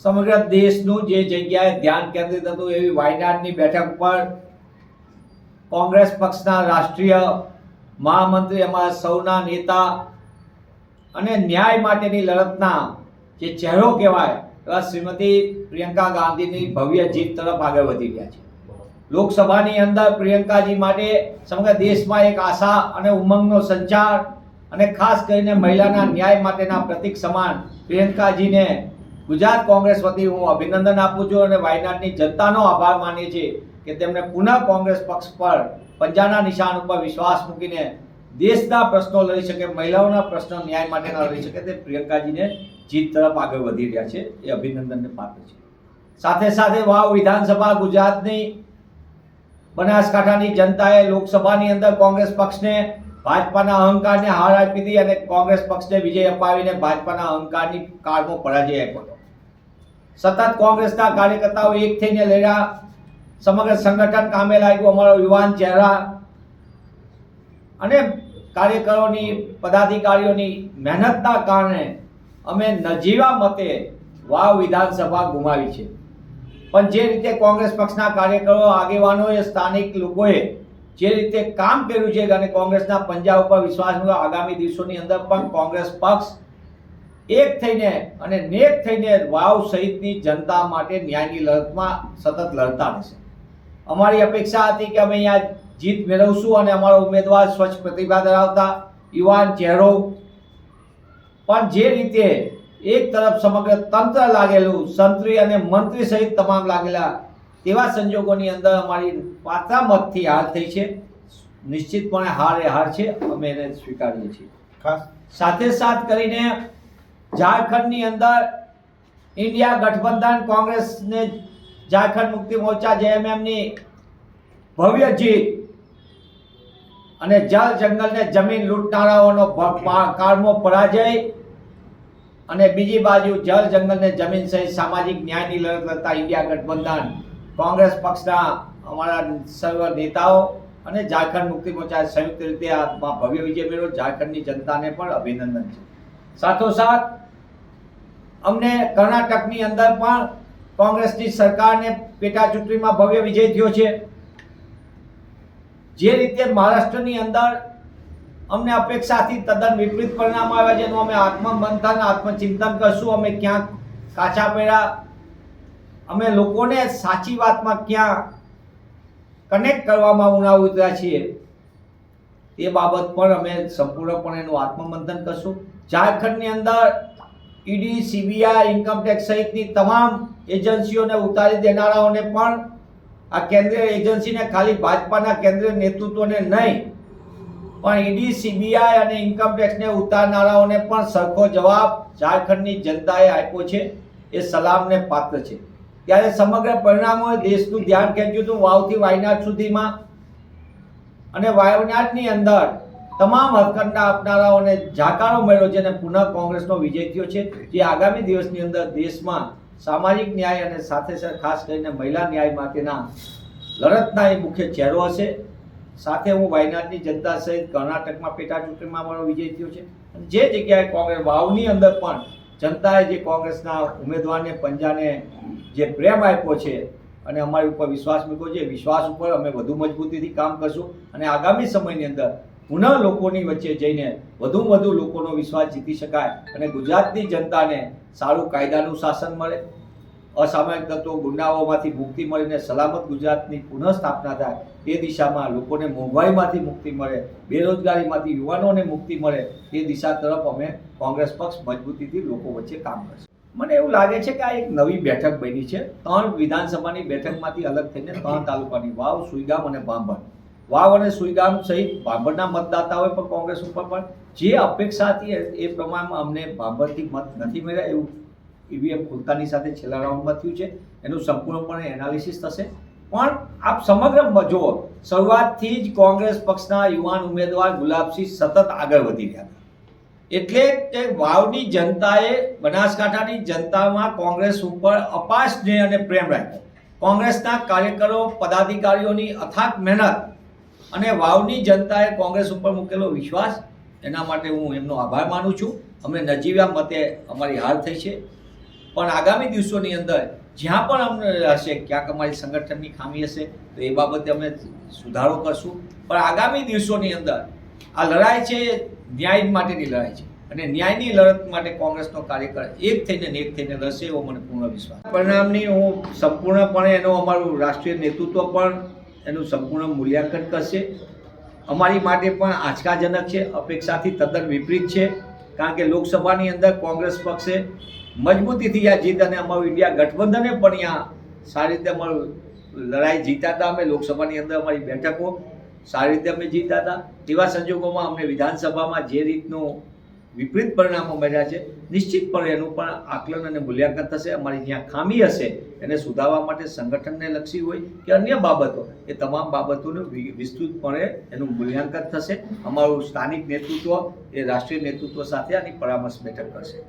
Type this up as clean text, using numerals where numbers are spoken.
સમગ્ર દેશનું જે જગ્યાએ ધ્યાન કેન્દ્રિત હતું એવી વાયનાડની બેઠક પર કોંગ્રેસ પક્ષના રાષ્ટ્રીય મહામંત્રી, અમારા સૌના નેતા અને ન્યાય માટેની લડતના જે ચહેરો કહેવાય એવા શ્રીમતી પ્રિયંકા ગાંધીની ભવ્ય જીત તરફ આગળ વધી રહ્યા છે. લોકસભાની અંદર પ્રિયંકાજી માટે સમગ્ર દેશમાં એક આશા અને ઉમંગનો સંચાર અને ખાસ કરીને મહિલાના ન્યાય માટેના પ્રતીક સમાન પ્રિયંકાજીને ગુજરાત કોંગ્રેસ વતી હું અભિનંદન આપું છું અને વાયનાડની જનતાનો આભાર માનીએ છીએ કે તેમણે પુનઃ કોંગ્રેસ પક્ષ પર પંજાના નિશાન ઉપર વિશ્વાસ મૂકીને દેશના પ્રશ્નો લડી શકે, મહિલાઓના પ્રશ્નો ન્યાય માટેના લડી શકે તે પ્રિયંકાજીને જીત તરફ આગળ વધી રહ્યા છે એ અભિનંદનને પાત્ર છે. સાથે સાથે વાવ વિધાનસભા ગુજરાતની બનાસકાંઠાની જનતાએ લોકસભાની અંદર કોંગ્રેસ પક્ષને ભાજપાના અહંકારને હાર આપી હતી અને કોંગ્રેસ પક્ષને વિજય અપાવીને ભાજપાના અહંકારની કાળનો પરાજય આપ્યો હતો. સતત કોંગ્રેસના કાર્યકર્તાઓ એક થઈને લડ્યા, સમગ્ર સંગઠન કામે લાગ્યું. અમારો યુવાન ચહેરા અને કાર્યકરોની, પદાધિકારીઓની મહેનતના કારણે અમે નજીવા મતે વાવ વિધાનસભા ગુમાવી છે. પણ જે રીતે કોંગ્રેસ પક્ષના કાર્યકરો, આગેવાનોએ, સ્થાનિક લોકોએ જે રીતે કામ કર્યું છે અને કોંગ્રેસના પંજા ઉપર વિશ્વાસ મૂક્યો, આગામી દિવસોની અંદર પણ કોંગ્રેસ પક્ષ એક થઈને અને નેક થઈને વાવ સહિતની જનતા માટે ન્યાયની લડતમાં સતત લડતા રહેશે. અમારી અપેક્ષા હતી કે અમે અહીંયા જીત મેળવશું અને અમારો ઉમેદવાર સ્વચ્છ પ્રતિભા ધરાવતા યુવાન ચહેરો, પણ જે રીતે એક તરફ સમગ્ર તંત્ર લાગેલું, સંત્રી અને મંત્રી સહિત તમામ લાગેલા, તેવા સંજોગોની અંદર અમારી પાત્રા મતથી હાર થઈ છે. નિશ્ચિતપણે હાર એ હાર છે, અમે એને સ્વીકારીએ છીએ. ખાસ સાથે સાથ કરીને ઝારખંડની અંદર ઇન્ડિયા ગઠબંધન કોંગ્રેસને ઝારખંડ મુક્તિ મોરચા જેએમએમની ભવ્ય જીત અને જળ જંગલને જમીન લૂંટનારાઓનો કાળમો પરાજય અને બીજી બાજુ જળ જંગલને જમીન સહિત સામાજિક ન્યાયની લડત લડતા ઇન્ડિયા ગઠબંધન કોંગ્રેસ પક્ષના અમારા સર્વ નેતાઓ અને ઝારખંડ મુક્તિ મોરચા સંયુક્ત રીતે આ ભવ્ય વિજય મેળવ્યો. ઝારખંડની જનતાને પણ અભિનંદન છે. સાથોસાથ અમને કર્ણાટકની અંદર પણ કોંગ્રેસની સરકારને પેટા ચૂંટણીમાં ભવ્ય વિજય થયો છે. જે રીતે મહારાષ્ટ્રની અંદર અમને અપેક્ષાથી તદ્દન વિપરીત પરિણામ આવ્યા છે, એનું અમે આત્મમંથન, આત્મચિંતન કરશું. અમે ક્યાંક કાચા પડ્યા, અમે લોકોને સાચી વાતમાં ક્યાં કનેક્ટ કરવામાં ઉણા ઉતર્યા છીએ, એ બાબત પર અમે સંપૂર્ણપણે એનું આત્મમંથન કરશું. ઝારખંડની અંદર ઈડી, સીબીઆઈ, ઇન્કમટેક્સ સહિતની તમામ એજન્સીઓને ઉતારી દેનારાઓને પણ આ કેન્દ્રીય એજન્સીને ખાલી ભાજપાના કેન્દ્રીય નેતૃત્વને નહીં પણ ઈડી, સીબીઆઈ અને ઇન્કમટેક્સને ઉતારનારાઓને પણ સરખો જવાબ ઝારખંડની જનતાએ આપ્યો છે. એ સલામને પાત્ર છે. ત્યારે સમગ્ર પરિણામોએ દેશનું ધ્યાન ખેંચ્યું હતું વાવથી વાયનાડ સુધીમાં, અને વાયનાડની અંદર તમામ હથકંડા આપનારાઓને જાકારો મળ્યો છે અને પુનઃ કોંગ્રેસનો વિજય થયો છે, જે આગામી દિવસની અંદર દેશમાં સામાજિક ન્યાય અને સાથે સાથે ખાસ કરીને મહિલા ન્યાય માટેના લડતના એ મુખ્ય ચહેરો હશે. સાથે હું વાયનાડની જનતા સહિત કર્ણાટકમાં પેટા ચૂંટણીમાં અમારો વિજય થયો છે. જે જગ્યાએ કોંગ્રેસ વાવની અંદર પણ જનતાએ જે કોંગ્રેસના ઉમેદવારને, પંજાને જે પ્રેમ આપ્યો છે અને અમારી ઉપર વિશ્વાસ મૂક્યો છે, વિશ્વાસ ઉપર અમે વધુ મજબૂતીથી કામ કરશું અને આગામી સમયની અંદર પુનઃ લોકોની વચ્ચે જઈને વધુ લોકોનો વિશ્વાસ જીતી શકાય અને ગુજરાતની જનતાને સારું કાયદાનું શાસન મળે, અસામાજિક તત્વો, ગુંડાઓમાંથી મુક્તિ મળીને સલામત ગુજરાતની પુનઃ સ્થાપના થાય, તે દિશામાં લોકોને મોંઘવારીમાંથી મુક્તિ મળે, બેરોજગારીમાંથી યુવાનોને મુક્તિ મળે, તે દિશા તરફ અમે કોંગ્રેસ પક્ષ મજબૂતીથી લોકો વચ્ચે કામ કરશે. મને એવું લાગે છે કે આ એક નવી બેઠક બની છે. 3 વિધાનસભાની બેઠકમાંથી અલગ થઈને 3 તાલુકાની વાવ, સુઈગામ અને ભાંભર, વાવ અને સુઈગામ સહિત ભાંભરના મતદાતાઓએ પણ કોંગ્રેસ ઉપર પણ જે અપેક્ષા હતી એ પ્રમાણમાં અમને ભાંભરથી મત નથી મળ્યા. એવું ઈવીએમ ખુલતાની સાથે છેલ્લા રાઉન્ડમાં થયું છે. એનું સંપૂર્ણપણે એનાલિસિસ થશે. પણ આપ સમગ્ર જુઓ, શરૂઆતથી જ કોંગ્રેસ પક્ષના યુવાન ઉમેદવાર ગુલાબસિંહ સતત આગળ વધી રહ્યા હતા. એટલે કે વાવની જનતાએ, બનાસકાંઠાની જનતામાં કોંગ્રેસ ઉપર અપાર સ્નેહ અને પ્રેમ રાખ્યો. કોંગ્રેસના કાર્યકરો, પદાધિકારીઓની અથાગ મહેનત અને વાવની જનતાએ કોંગ્રેસ ઉપર મૂકેલો વિશ્વાસ, એના માટે હું એમનો આભાર માનું છું. અમને નજીવા મતે અમારી હાર થઈ છે. પણ આગામી દિવસોની અંદર જ્યાં પણ અમને હશે ક્યાંક અમારી સંગઠનની ખામી હશે તો એ બાબતે અમે સુધારો કરશું. પણ આગામી દિવસોની અંદર આ લડાઈ છે ન્યાય માટેની લડાઈ છે અને ન્યાયની લડત માટે કોંગ્રેસનો કાર્યકર એક થઈને લડશે એવો મને પૂર્ણ વિશ્વાસ. પરિણામની હું સંપૂર્ણપણે અમારું રાષ્ટ્રીય નેતૃત્વ પણ એનું સંપૂર્ણ મૂલ્યાંકન કરશે. અમારી માટે પણ આંચકાજનક છે, અપેક્ષાથી તદ્દન વિપરીત છે. કારણ કે લોકસભાની અંદર કોંગ્રેસ પક્ષે મજબૂતીથી આ જીત અને અમારું ઇન્ડિયા ગઠબંધને પણ અહીંયા સારી રીતે અમારું લડાઈ જીત્યા હતા. અમે લોકસભાની અંદર અમારી બેઠકો સારી રીતે અમે જીત્યા હતા. એવા સંજોગોમાં અમને વિધાનસભામાં જે રીતનું વિપરીત પરિણામો મળ્યા છે નિશ્ચિતપણે એનું પણ આકલન અને મૂલ્યાંકન થશે. અમારી જ્યાં ખામી હશે એને સુધારવા માટે સંગઠનને લક્ષી હોય કે અન્ય બાબતો એ તમામ બાબતોનું વિસ્તૃતપણે એનું મૂલ્યાંકન થશે. અમારું સ્થાનિક નેતૃત્વ એ રાષ્ટ્રીય નેતૃત્વ સાથે આની પરામર્શ બેઠક કરશે.